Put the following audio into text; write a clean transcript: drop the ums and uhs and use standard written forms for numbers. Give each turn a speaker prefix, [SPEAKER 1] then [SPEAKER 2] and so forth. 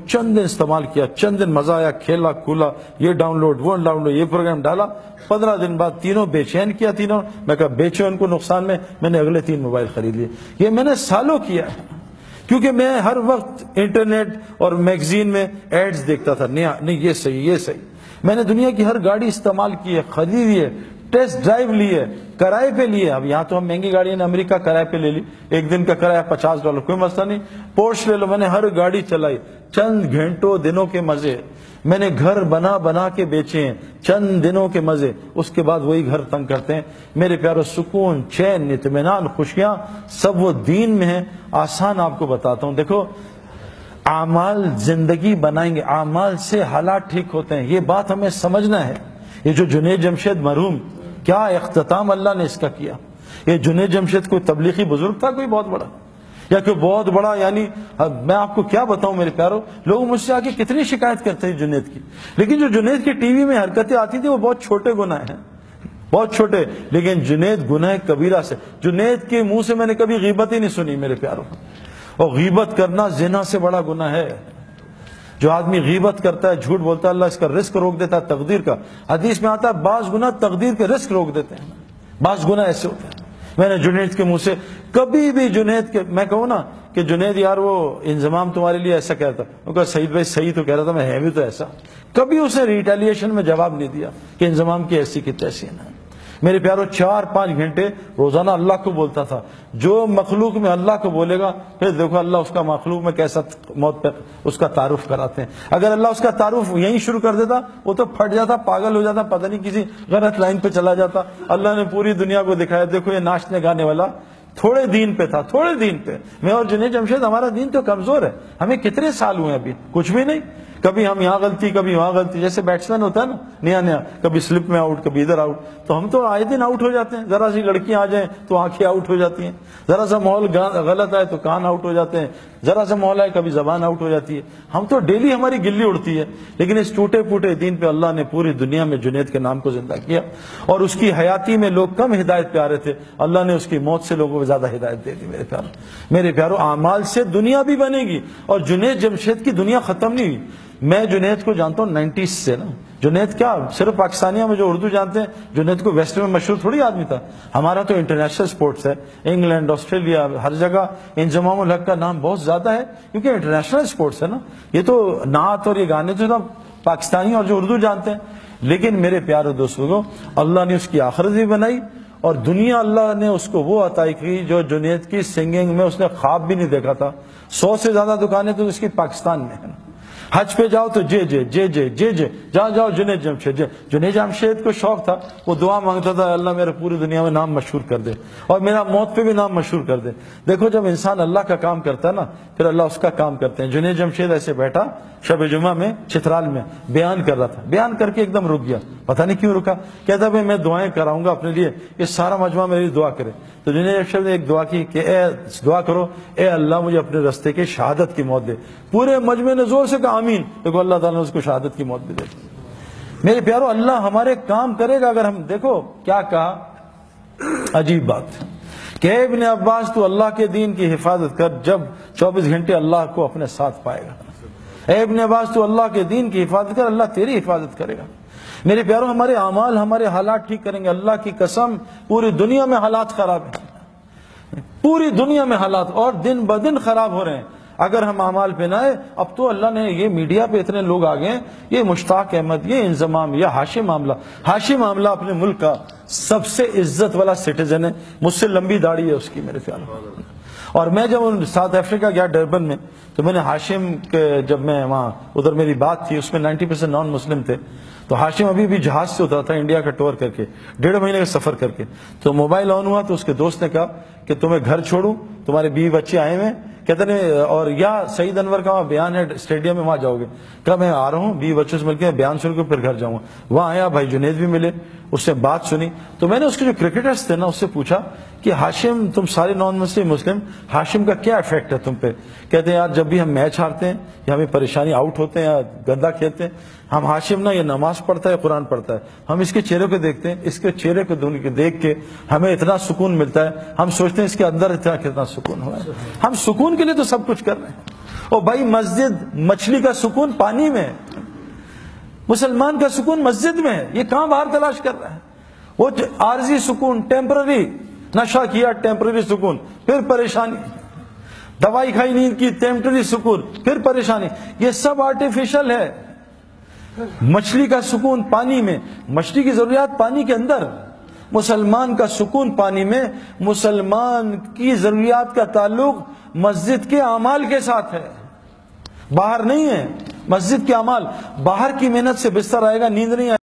[SPEAKER 1] چند دن استعمال کیا، چند دن مزہ آیا، کھیلا کھولا، یہ ڈاؤن لوڈ وہ ڈاؤن لوڈ، یہ پروگرام ڈالا، 15 دن بعد تینوں بے چین کیا، تینوں میں کہا بیچو ان کو نقصان میں نے اگلے 3 موبائل خرید لیے۔ یہ میں نے سالوں کیا ہے، کیونکہ میں ہر وقت انٹرنیٹ اور میگزین میں ایڈز دیکھتا تھا، نہیں یہ صحیح یہ صحیح۔ میں نے دنیا کی ہر گاڑی استعمال کی ہے، خریدی ہے، ٹیسٹ ڈرائیو لی ہے، کرائے پہ لی ہے۔ اب یہاں تو ہم مہنگی گاڑیاں نے امریکہ کرائے پہ لے لی، 1 دن کا کرایہ $50، کوئی مسئلہ نہیں، پورش لے لو۔ میں نے ہر گاڑی چلائی، چند گھنٹوں دنوں کے مزے، میں نے گھر بنا کے بیچے ہیں، چند دنوں کے مزے، اس کے بعد وہی گھر تنگ کرتے ہیں۔ میرے پیارو، سکون، چین، اطمینان، خوشیاں سب وہ دین میں ہیں۔ آسان آپ کو بتاتا ہوں، دیکھو اعمال زندگی بنائیں گے، اعمال سے حالات ٹھیک ہوتے ہیں، یہ بات ہمیں سمجھنا ہے۔ یہ جو جنید جمشید مرحوم، کیا اختتام اللہ نے اس کا کیا۔ یہ جنید جمشید کوئی تبلیغی بزرگ تھا کوئی بہت بڑا، یا کوئی بہت بڑا، یعنی میں آپ کو کیا بتاؤں میرے پیارو، لوگ مجھ سے آ کے کتنی شکایت کرتے ہیں جنید کی، لیکن جو جنید کی ٹی وی میں حرکتیں آتی تھی وہ بہت چھوٹے گناہ ہیں، بہت چھوٹے، لیکن جنید گناہ کبیرہ سے، جنید کے منہ سے میں نے کبھی غیبت ہی نہیں سنی میرے پیارو۔ اور غیبت کرنا زنا سے بڑا گناہ ہے۔ جو آدمی غیبت کرتا ہے، جھوٹ بولتا ہے، اللہ اس کا رزق روک دیتا ہے، تقدیر کا۔ حدیث میں آتا ہے بعض گناہ تقدیر کے رزق روک دیتے ہیں، بعض گناہ ایسے ہوتے ہیں۔ میں نے جنید کے منہ سے کبھی بھی، جنید کے میں کہوں نا کہ جنید یار وہ انضمام تمہارے لیے ایسا کہتا، وہ کہا سعید بھائی صحیح تو کہہ رہا تھا، میں ہے بھی تو ایسا، کبھی اسے ریٹیلیشن میں جواب نہیں دیا کہ انضمام کی ایسی کی تیسی ہے۔ میرے پیارو 4-5 گھنٹے روزانہ اللہ کو بولتا تھا۔ جو مخلوق میں اللہ کو بولے گا، پھر دیکھو اللہ اس کا مخلوق میں کیسا موت پہ اس کا تعارف کراتے ہیں۔ اگر اللہ اس کا تعارف یہیں شروع کر دیتا، وہ تو پھٹ جاتا، پاگل ہو جاتا، پتہ نہیں کسی غلط لائن پہ چلا جاتا۔ اللہ نے پوری دنیا کو دکھایا، دیکھو یہ ناچنے گانے والا تھوڑے دین پہ تھا، تھوڑے دین پہ۔ میں اور جنید جمشید، ہمارا دین تو کمزور ہے، ہمیں کتنے سال ہوئے ابھی، کچھ بھی نہیں، کبھی ہم یہاں غلطی کبھی وہاں غلطی، جیسے بیٹسمین ہوتا ہے نا نیا، کبھی سلپ میں آؤٹ، کبھی ادھر آؤٹ، تو ہم تو آئے دن آؤٹ ہو جاتے ہیں۔ ذرا سی لڑکیاں آ جائیں تو آنکھیں آؤٹ ہو جاتی ہیں، ذرا سا ماحول غلط آئے تو کان آؤٹ ہو جاتے ہیں، ذرا سا ماحول آئے کبھی زبان آؤٹ ہو جاتی ہے۔ ہم تو ڈیلی ہماری گلی اڑتی ہے، لیکن اس ٹوٹے پھوٹے دین پہ اللہ نے پوری دنیا میں جنید کے نام کو زندہ کیا، اور اس کی حیاتی میں لوگ کم ہدایت پہ آ رہے تھے، اللہ نے اس کی موت سے لوگوں کو زیادہ ہدایت دے دی۔ میرے پیارو، اعمال سے دنیا بھی بنے گی، اور جنید جمشید کی دنیا ختم نہیں ہوئی۔ میں جنید کو جانتا ہوں 90s سے نا۔ جنید کیا صرف پاکستانیوں میں جو اردو جانتے ہیں، جنید کو ویسٹ میں مشہور تھوڑی آدمی تھا۔ ہمارا تو انٹرنیشنل سپورٹس ہے، انگلینڈ، آسٹریلیا، ہر جگہ انضمام الحق کا نام بہت زیادہ ہے، کیونکہ انٹرنیشنل سپورٹس ہے نا۔ یہ تو نعت اور یہ گانے تو سب پاکستانی اور جو اردو جانتے ہیں۔ لیکن میرے پیارے دوستوں، اللہ نے اس کی آخرت بھی بنائی، اور دنیا اللہ نے اس کو وہ عطا کی جو جنید کی سنگنگ میں اس نے خواب بھی نہیں دیکھا تھا۔ 100 سے زیادہ دکانیں تو اس کی پاکستان میں ہیں۔ حج پہ جاؤ تو جے جے جے جے جے جے، جہاں جاؤ جنید جمشید۔ جنید جمشید کو شوق تھا، وہ دعا مانگتا تھا اللہ میرے پوری دنیا میں نام مشہور کر دے، اور میرا موت پہ بھی نام مشہور کر دے۔ دیکھو جب انسان اللہ کا کام کرتا ہے نا، پھر اللہ اس کا کام کرتے ہیں۔ جنید جمشید ایسے بیٹھا شب جمعہ میں چترال میں بیان کر رہا تھا، بیان کر کے ایک دم رک گیا، پتہ نہیں کیوں رکا۔ کہتا بھائی میں دعائیں کراؤں گا اپنے لیے، یہ سارا مجمع میری دعا کرے۔ تو جنید جمشید نے ایک دعا کی کہ اے دعا کرو، اے اللہ مجھے اپنے رستے کے شہادت کی موت دے۔ پورے مجمع نے زور سے کہا آمین۔ دیکھو اللہ تعالیٰ نے اس کو شہادت کی موت بھی دے دی۔ میرے پیارو، اللہ ہمارے کام کرے گا اگر ہم، دیکھو کیا کہا، عجیب بات کہ اے ابن عباس تو اللہ کے دین کی حفاظت کر، جب 24 گھنٹے اللہ کو اپنے ساتھ پائے گا۔ اے ابن عباس تو اللہ کے دین کی حفاظت کر، اللہ تیری حفاظت کرے گا۔ میرے پیارو، ہمارے اعمال ہمارے حالات ٹھیک کریں گے۔ اللہ کی قسم پوری دنیا میں حالات خراب ہیں، پوری دنیا میں حالات اور دن بدن خراب ہو رہے ہیں۔ اگر ہم اعمال پہ نہ آئے، اب تو اللہ نے یہ میڈیا پہ اتنے لوگ آ گئے ہیں، یہ مشتاق احمد، یہ انضمام، یہ ہاشم معاملہ، ہاشم معاملہ اپنے ملک کا سب سے عزت والا سٹیزن ہے، مجھ سے لمبی داڑھی ہے اس کی میرے خیال میں۔ اور میں جب ساؤتھ افریقہ گیا ڈربن میں، تو میں نے ہاشم کے، جب میں وہاں ادھر میری بات تھی، اس میں 90% نان مسلم تھے، تو ہاشم ابھی بھی جہاز سے اترا تھا انڈیا کا ٹور کر کے، 1.5 مہینے کا سفر کر کے۔ تو موبائل آن ہوا تو اس کے دوست نے کہا کہ تمہیں گھر چھوڑوں، تمہارے بیوی بچے آئے ہوئے، کہتے ہیں اور یا سعید انور کا وہاں بیان ہے اسٹیڈیم میں، وہاں جاؤ گے؟ کہا میں آ رہا ہوں، بیوی بچوں سے مل کے بیان سن کے پھر گھر جاؤں گا۔ وہاں آیا، بھائی جنید بھی ملے، اس سے بات سنی۔ تو میں نے اس کے جو کرکٹرز تھے نا، اس سے پوچھا کہ ہاشم تم سارے نان مسلم ہاشم کا کیا ایفیکٹ ہے تم پہ؟ کہتے ہیں یار جب بھی ہم میچ ہارتے ہیں یا ہمیں پریشانی آؤٹ ہوتے ہیں یا گندا کھیلتے ہیں، ہم ہاشم نا یہ نماز پڑھتا ہے قرآن پڑھتا ہے، ہم اس کے چہرے کو دیکھتے ہیں، اس کے چہرے کو دیکھ کے ہمیں اتنا سکون ملتا ہے، ہم سوچتے ہیں اس کے اندر کتنا سکون ہوا ہے۔ ہم سکون کے لیے تو سب کچھ کر رہے ہیں۔ او بھائی مسجد، مچھلی کا سکون پانی میں، مسلمان کا سکون مسجد میں ہے، یہ کہاں باہر تلاش کر رہا ہے؟ وہ عارضی سکون، ٹیمپرری، نشہ کیا ٹیمپرری سکون، پھر پریشانی، دوائی کھائی نیند کی ٹیمپرری سکون، پھر پریشانی، یہ سب آرٹیفیشل ہے۔ مچھلی کا سکون پانی میں، مچھلی کی ضروریات پانی کے اندر، مسلمان کا سکون پانی میں۔ مسلمان کی ضروریات کا تعلق مسجد کے اعمال کے ساتھ ہے، باہر نہیں ہے۔ مسجد کے اعمال، باہر کی محنت سے بستر آئے گا، نیند نہیں آئے گا۔